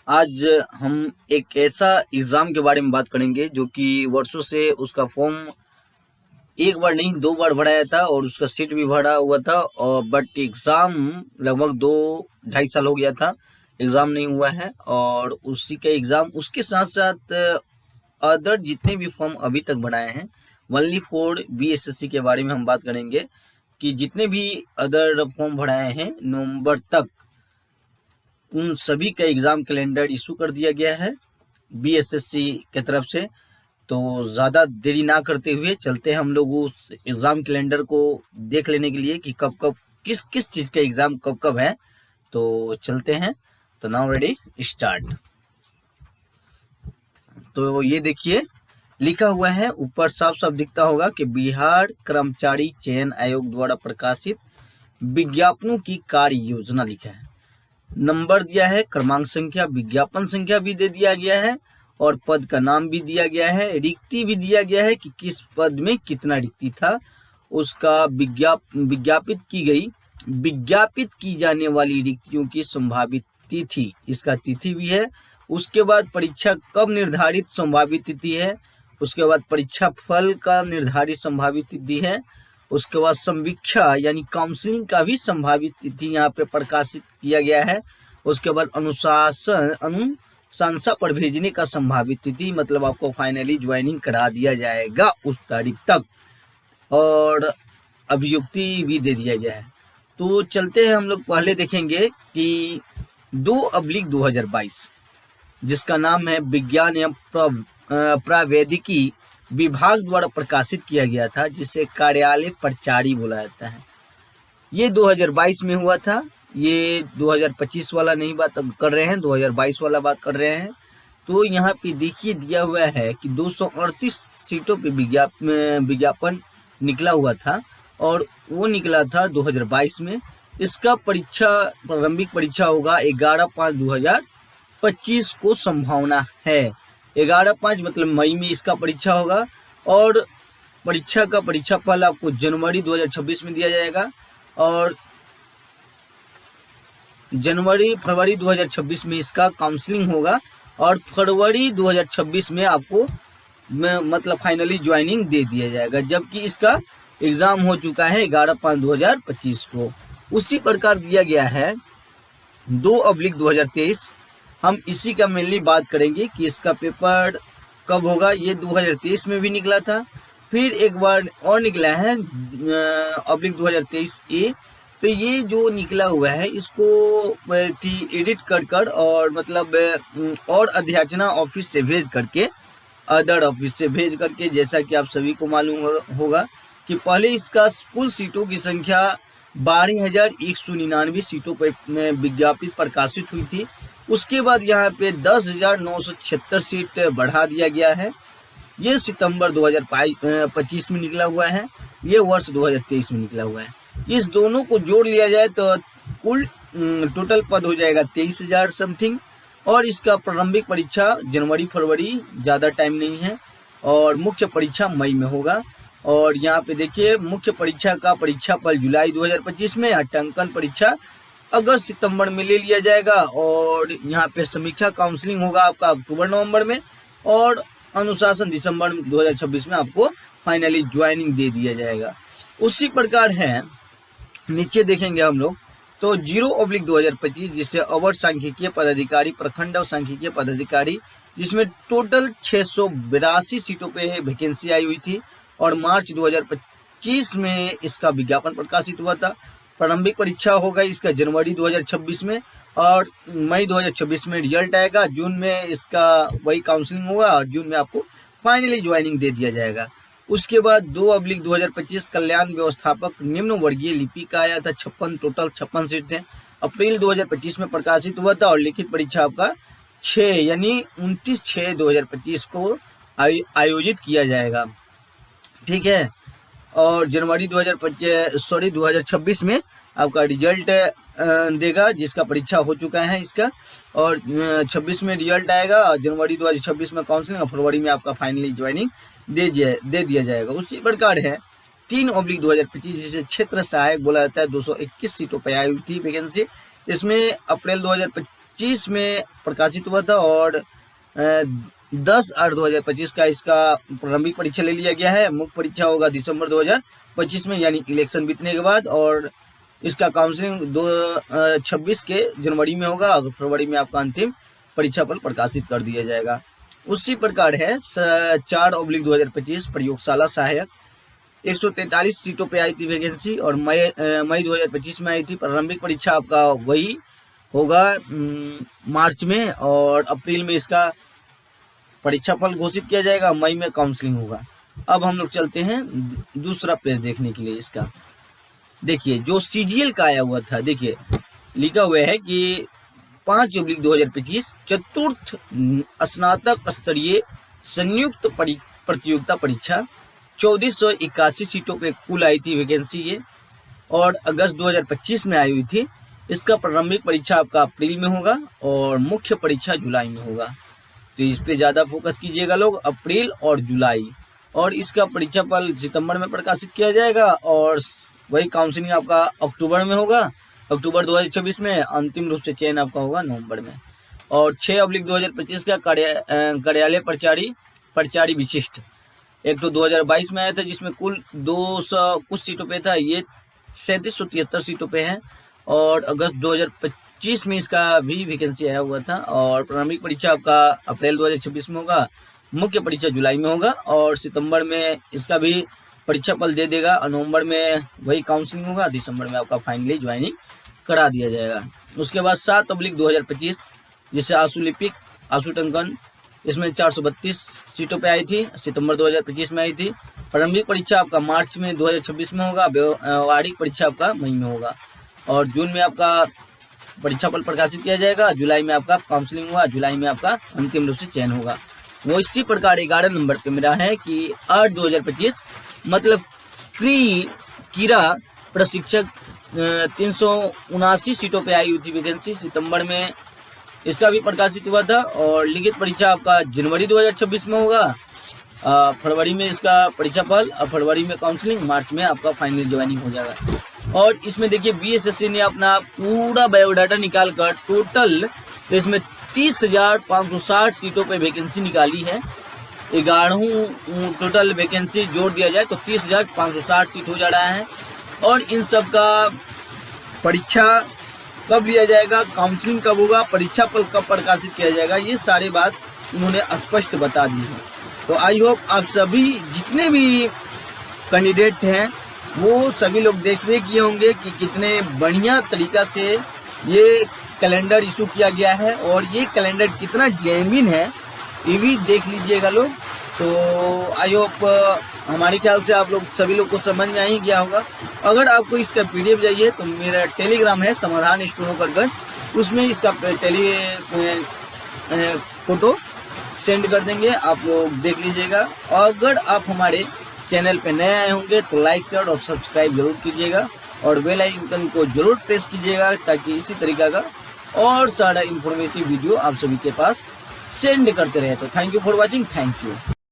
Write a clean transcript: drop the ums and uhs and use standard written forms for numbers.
आज हम एक ऐसा एग्ज़ाम के बारे में बात करेंगे जो कि वर्षों से उसका फॉर्म एक बार नहीं 2 बार भराया था और उसका सीट भी भरा हुआ था और बट एग्ज़ाम लगभग 2 ढाई साल हो गया था, एग्ज़ाम नहीं हुआ है। और उसी का एग्ज़ाम उसके साथ-साथ अदर जितने भी फॉर्म अभी तक भराए हैं, ओनली फॉर बीएसएससी के बारे में हम बात करेंगे कि जितने भी अदर फॉर्म भराए हैं नवंबर तक, उन सभी का एग्ज़ाम कैलेंडर इशू कर दिया गया है बीएसएससी की तरफ से। तो ज़्यादा देरी ना करते हुए चलते हैं हम लोग उस एग्ज़ाम कैलेंडर को देख लेने के लिए कि कब कब किस किस चीज़ का एग्ज़ाम कब कब है। तो चलते हैं। तो नाउ रेडी स्टार्ट। तो ये देखिए लिखा हुआ है, ऊपर साफ साफ दिखता होगा कि बिहार कर्मचारी चयन आयोग द्वारा प्रकाशित विज्ञापनों की कार्य योजना लिखा है। नंबर दिया है, क्रमांक संख्या, विज्ञापन संख्या भी दे दिया गया है और पद का नाम भी दिया गया है। रिक्ति भी दिया गया है कि किस पद में कितना रिक्ति था, उसका विज्ञापित की जाने वाली रिक्तियों की संभावित तिथि, इसका तिथि भी है। उसके बाद परीक्षा कब निर्धारित संभावित तिथि है। उसके बाद परीक्षा फल का निर्धारित संभावित तिथि है। उसके बाद समीक्षा यानी काउंसलिंग का भी संभावित तिथि यहाँ पे प्रकाशित किया गया है। उसके बाद अनुशंसा पर भेजने का संभावित तिथि, मतलब आपको फाइनली ज्वाइनिंग करा दिया जाएगा उस तारीख तक, और अभियुक्ति भी दे दिया गया है। तो चलते हैं हम लोग पहले देखेंगे कि 2/2022 जिसका नाम है विज्ञान एवं प्रावैधिकी विभाग द्वारा प्रकाशित किया गया था, जिसे कार्यालय प्रचारी बोला जाता है। ये 2022 में हुआ था। ये 2025 वाला नहीं बात कर रहे हैं, 2022 वाला बात कर रहे हैं। तो यहाँ पे देखिए दिया हुआ है कि 238 सीटों पे विज्ञापन निकला हुआ था और वो निकला था 2022 में। इसका प्रारंभिक परीक्षा होगा 11/5/2025 को संभावना है। 11/5 मतलब मई में इसका परीक्षा होगा और परीक्षा का परीक्षा फल आपको जनवरी 2026 में दिया जाएगा और फरवरी 2026 में इसका काउंसलिंग होगा और फरवरी 2026 में आपको मतलब फाइनली ज्वाइनिंग दे दिया जाएगा, जबकि इसका एग्ज़ाम हो चुका है 11/5/2025 को। उसी प्रकार दिया गया है 2/2023। हम इसी का मेनली बात करेंगे कि इसका पेपर कब होगा। ये 2023 में भी निकला था, फिर एक बार और निकला है /2023A। तो ये जो निकला हुआ है इसको एडिट कर और मतलब और अध्याचना ऑफिस से भेज करके, अदर ऑफिस से भेज करके, जैसा कि आप सभी को मालूम होगा कि पहले इसका कुल सीटों की संख्या 12,199 सीटों पर विज्ञापित प्रकाशित हुई थी। उसके बाद यहाँ पे 10,976 सीट बढ़ा दिया गया है। ये सितंबर 2025 में निकला हुआ है, ये वर्ष 2023 में निकला हुआ है। इस दोनों को जोड़ लिया जाए तो कुल टोटल पद हो जाएगा 23,000 समथिंग। और इसका प्रारंभिक परीक्षा जनवरी फरवरी, ज़्यादा टाइम नहीं है, और मुख्य परीक्षा मई में होगा। और यहाँ पे देखिए मुख्य परीक्षा का परीक्षा फल जुलाई 2025 में, अंकांकन परीक्षा अगस्त सितंबर में ले लिया जाएगा और यहाँ पे समीक्षा काउंसलिंग होगा आपका अक्टूबर नवंबर में और अनुशासन दिसंबर 2026 में आपको फाइनली ज्वाइनिंग दे दिया जाएगा। उसी प्रकार है नीचे देखेंगे हम लोग तो 0/2025 जिससे अवर सांख्यिकीय पदाधिकारी, प्रखंड और सांख्यिकीय पदाधिकारी, जिसमें टोटल 682 सीटों पे वैकेंसी आई हुई थी और मार्च 2025 में इसका विज्ञापन प्रकाशित हुआ था। प्रारंभिक परीक्षा होगा इसका जनवरी 2026 में और मई 2026 में रिजल्ट आएगा। जून में इसका वही काउंसलिंग होगा और जून में आपको फाइनली ज्वाइनिंग दे दिया जाएगा। उसके बाद 2/2025 कल्याण व्यवस्थापक निम्न वर्गीय लिपि का आया था, 56 टोटल 56 सीट थे। अप्रैल 2025 में प्रकाशित हुआ था और लिखित परीक्षा आपका 6 यानी 29/6/2025 को आयोजित किया जाएगा। ठीक है। और जनवरी 2026 में आपका रिजल्ट देगा, जिसका परीक्षा हो चुका है इसका, और 26 में रिजल्ट आएगा और जनवरी 2026 में काउंसलिंग और फरवरी में आपका फाइनली ज्वाइनिंग दे दिया जाएगा। उसी प्रकार है 3/2025 जिसे क्षेत्र सहायक बोला जाता है, 221 सीटों पर आई हुई थी वैकेंसी। इसमें अप्रैल 2025 में प्रकाशित हुआ था और 10/8/2025 का इसका प्रारंभिक परीक्षा ले लिया गया है। मुख्य परीक्षा होगा दिसंबर 2025 में, यानी इलेक्शन बीतने के बाद, और इसका काउंसलिंग 26 के जनवरी में होगा और फरवरी में आपका अंतिम परीक्षा फल प्रकाशित कर दिया जाएगा। उसी प्रकार है 4/2025 प्रयोगशाला सहायक 143 सीटों पे आई थी वैकेंसी और मई 2025 में आई थी। प्रारंभिक परीक्षा आपका वही होगा मार्च में, और अप्रैल में इसका परीक्षा फल घोषित किया जाएगा, मई में काउंसलिंग होगा। अब हम लोग चलते हैं दूसरा पेज देखने के लिए। इसका देखिए जो सीजीएल का आया हुआ था, देखिए लिखा हुआ है कि 5/2025 चतुर्थ स्नातक स्तरीय संयुक्त प्रतियोगिता परीक्षा 1481 सीटों पे कुल आई थी वैकेंसी ये, और अगस्त 2025 में आई हुई थी। इसका प्रारंभिक परीक्षा आपका अप्रैल में होगा और मुख्य परीक्षा जुलाई में होगा, तो इस पे ज़्यादा फोकस कीजिएगा लोग, अप्रैल और जुलाई। और इसका परीक्षा फल सितंबर में प्रकाशित किया जाएगा और वही काउंसलिंग आपका अक्टूबर में होगा, अक्टूबर 2026 में। अंतिम रूप से चयन आपका होगा नवंबर में। और 6/2025 का कार्यालय परिचारी विशिष्ट एक तो 2022 में आया था, जिसमें कुल 200 कुछ सीटों पे था, ये 3773 सीटों पे है। और अगस्त 2025 में इसका भी वैकेंसी आया हुआ था और प्रारंभिक परीक्षा आपका अप्रैल 2026 में होगा, मुख्य परीक्षा जुलाई में होगा और सितंबर में इसका भी परीक्षा फल दे देगा, नवंबर में वही काउंसलिंग होगा, दिसंबर में आपका फाइनली ज्वाइनिंग करा दिया जाएगा। उसके बाद 7/2025 जिसे आशुलिपिक आशुटंकन, इसमें 432 सीटों पे आई थी, सितंबर 2025 में आई थी। प्रारंभिक परीक्षा आपका मार्च में 2026 में होगा, व्यवहारिक परीक्षा आपका मई में होगा और जून में आपका परीक्षा फल प्रकाशित किया जाएगा, जुलाई में आपका काउंसलिंग हुआ, जुलाई में आपका अंतिम रूप से चयन होगा। वो इसी प्रकार 11 नंबर पे मेरा है कि 8/2025 मतलब कीड़ा प्रशिक्षक 379 सीटों पे आई हुई थी वैकेंसी, सितंबर में इसका भी प्रकाशित हुआ था और लिखित परीक्षा आपका जनवरी 2026 में होगा, फरवरी में इसका परीक्षा फल, फरवरी में काउंसलिंग, मार्च में आपका फाइनल ज्वाइनिंग हो जाएगा। और इसमें देखिए बीएसएससी ने अपना पूरा बायोडाटा निकाल कर टोटल तो इसमें 30,560 सीटों पे वैकेंसी निकाली है। 11 टोटल वैकेंसी जोड़ दिया जाए तो 30,560 सीट हो जा रहा है। और इन सब का परीक्षा कब लिया जाएगा, काउंसलिंग कब होगा, परीक्षा फल कब प्रकाशित किया जाएगा, ये सारी बात उन्होंने स्पष्ट बता दी है। तो आई होप आप सभी जितने भी कैंडिडेट हैं वो सभी लोग देख भी किए होंगे कि कितने बढ़िया तरीका से ये कैलेंडर इशू किया गया है और ये कैलेंडर कितना जेन्युइन है ये भी देख लीजिएगा लोग। तो आई होप हमारे ख्याल से आप लोग सभी लोग को समझ में आ ही गया होगा। अगर आपको इसका पीडीएफ चाहिए तो मेरा टेलीग्राम है समाधान स्टूडियो कर, उसमें इसका फोटो सेंड कर देंगे, आप लोग देख लीजिएगा। अगर आप हमारे चैनल पे नए आए होंगे तो लाइक शेयर और सब्सक्राइब जरूर कीजिएगा और बेल आइकन को जरूर प्रेस कीजिएगा ताकि इसी तरीका का और सारा इंफॉर्मेटिव वीडियो आप सभी के पास सेंड करते रहे। तो thank you for watching, thank you.